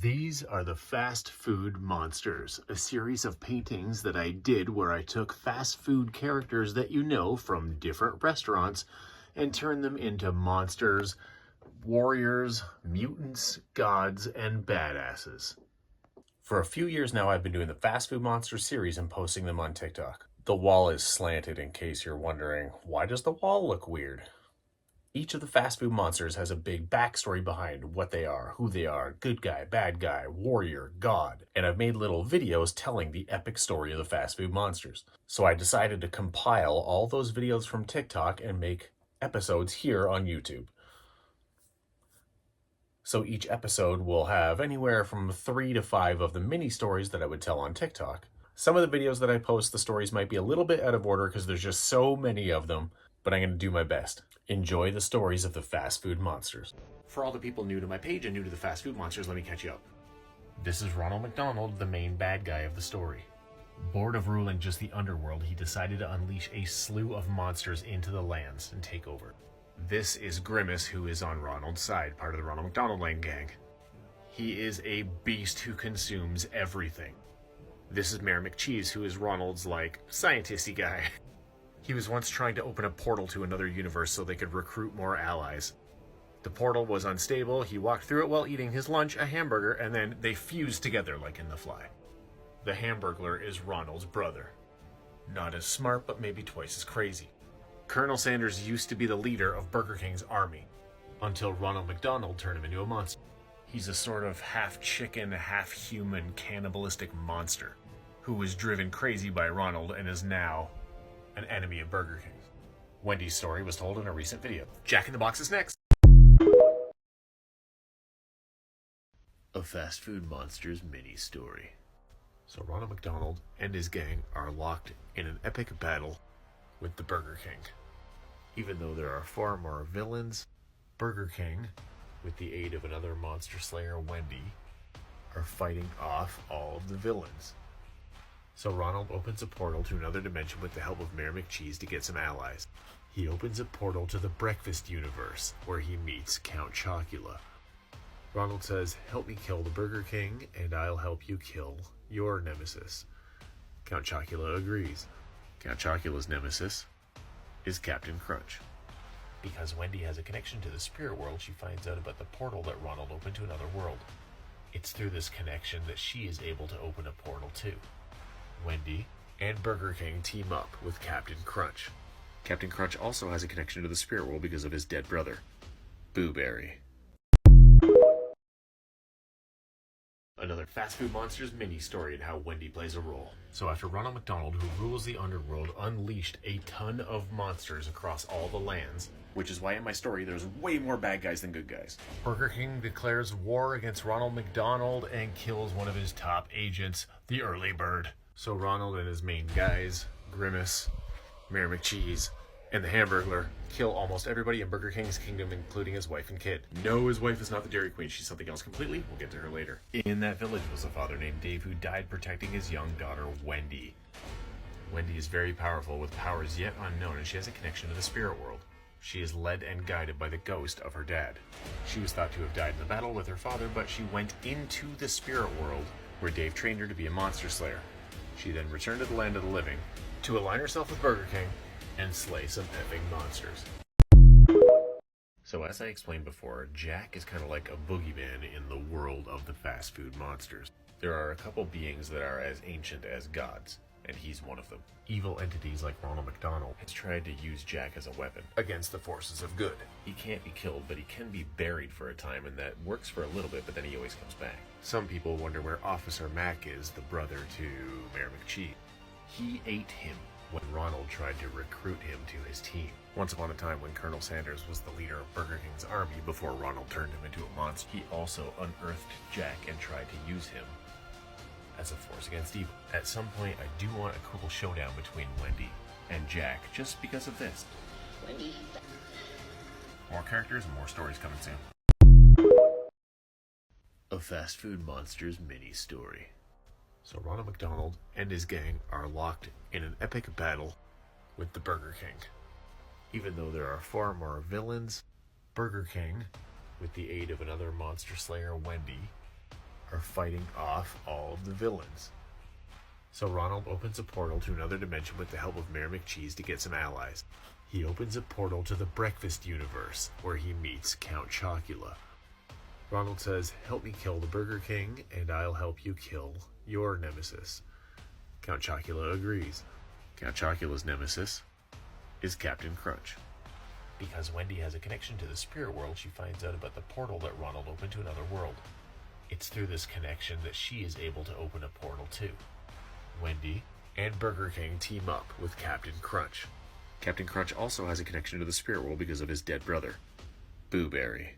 These are the Fast Food Monsters, a series of paintings that I did where I took fast food characters that you know from different restaurants and turned them into monsters, warriors, mutants, gods, and badasses. For a few years now, I've been doing the Fast Food Monsters series and posting them on TikTok. The wall is slanted in case you're wondering, why does the wall look weird? Each of the fast food monsters has a big backstory behind what they are, who they are, good guy, bad guy, warrior, god, and I've made little videos telling the epic story of the fast food monsters. So I decided to compile all those videos from TikTok and make episodes here on YouTube. So each episode will have anywhere from 3 to 5 of the mini stories that I would tell on TikTok. Some of the videos that I post, the stories might be a little bit out of order because there's just so many of them, but I'm going to do my best. Enjoy the stories of the fast food monsters. For all the people new to my page and new to the fast food monsters, let me catch you up. This is Ronald McDonald, the main bad guy of the story. Bored of ruling just the underworld, he decided to unleash a slew of monsters into the lands and take over. This is Grimace, who is on Ronald's side, part of the Ronald McDonald Lane gang. He is a beast who consumes everything. This is Mayor McCheese, who is Ronald's, scientisty guy. He was once trying to open a portal to another universe so they could recruit more allies. The portal was unstable, he walked through it while eating his lunch, a hamburger, and then they fused together like in The Fly. The Hamburglar is Ronald's brother. Not as smart, but maybe twice as crazy. Colonel Sanders used to be the leader of Burger King's army, until Ronald McDonald turned him into a monster. He's a sort of half-chicken, half-human, cannibalistic monster, who was driven crazy by Ronald and is now an enemy of Burger King. Wendy's story was told in a recent video. Jack in the Box is next. A Fast Food Monsters mini story. So Ronald McDonald and his gang are locked in an epic battle with the Burger King. Even though there are far more villains, Burger King, with the aid of another monster slayer, Wendy, are fighting off all of the villains. So Ronald opens a portal to another dimension with the help of Mayor McCheese to get some allies. He opens a portal to the Breakfast Universe, where he meets Count Chocula. Ronald says, "Help me kill the Burger King, and I'll help you kill your nemesis." Count Chocula agrees. Count Chocula's nemesis is Captain Crunch. Because Wendy has a connection to the spirit world, she finds out about the portal that Ronald opened to another world. It's through this connection that she is able to open a portal too. Wendy and Burger King team up with Captain Crunch. Captain Crunch also has a connection to the spirit world because of his dead brother, Boo Berry. Another Fast Food Monsters mini story and how Wendy plays a role. So after Ronald McDonald, who rules the underworld, unleashed a ton of monsters across all the lands, which is why in my story there's way more bad guys than good guys. Burger King declares war against Ronald McDonald and kills one of his top agents, the Early Bird. So Ronald and his main guys, Grimace, Mayor McCheese, and the Hamburglar, kill almost everybody in Burger King's kingdom, including his wife and kid. No, his wife is not the Dairy Queen. She's something else completely. We'll get to her later. In that village was a father named Dave who died protecting his young daughter, Wendy. Wendy is very powerful with powers yet unknown, and she has a connection to the spirit world. She is led and guided by the ghost of her dad. She was thought to have died in the battle with her father, but she went into the spirit world where Dave trained her to be a monster slayer. She then returned to the land of the living to align herself with Burger King and slay some epic monsters. So as I explained before, Jack is kind of like a boogeyman in the world of the fast food monsters. There are a couple beings that are as ancient as gods, and he's one of them. Evil entities like Ronald McDonald has tried to use Jack as a weapon against the forces of good. He can't be killed, but he can be buried for a time, and that works for a little bit, but then he always comes back. Some people wonder where Officer Mac is, the brother to Mayor McCheese. He ate him when Ronald tried to recruit him to his team. Once upon a time, when Colonel Sanders was the leader of Burger King's army before Ronald turned him into a monster, he also unearthed Jack and tried to use him as a force against evil. At some point, I do want a cool showdown between Wendy and Jack, just because of this. Wendy. More characters and more stories coming soon. A Fast Food Monsters mini story. So Ronald McDonald and his gang are locked in an epic battle with the Burger King. Even though there are far more villains, Burger King, with the aid of another monster slayer, Wendy, fighting off all of the villains. So Ronald opens a portal to another dimension with the help of Mayor McCheese to get some allies. He opens a portal to the Breakfast Universe, where he meets Count Chocula. Ronald says, "Help me kill the Burger King, and I'll help you kill your nemesis." Count Chocula agrees. Count Chocula's nemesis is Captain Crunch. Because Wendy has a connection to the spirit world, she finds out about the portal that Ronald opened to another world. It's through this connection that she is able to open a portal too. Wendy and Burger King team up with Captain Crunch. Captain Crunch also has a connection to the spirit world because of his dead brother, Boo Berry.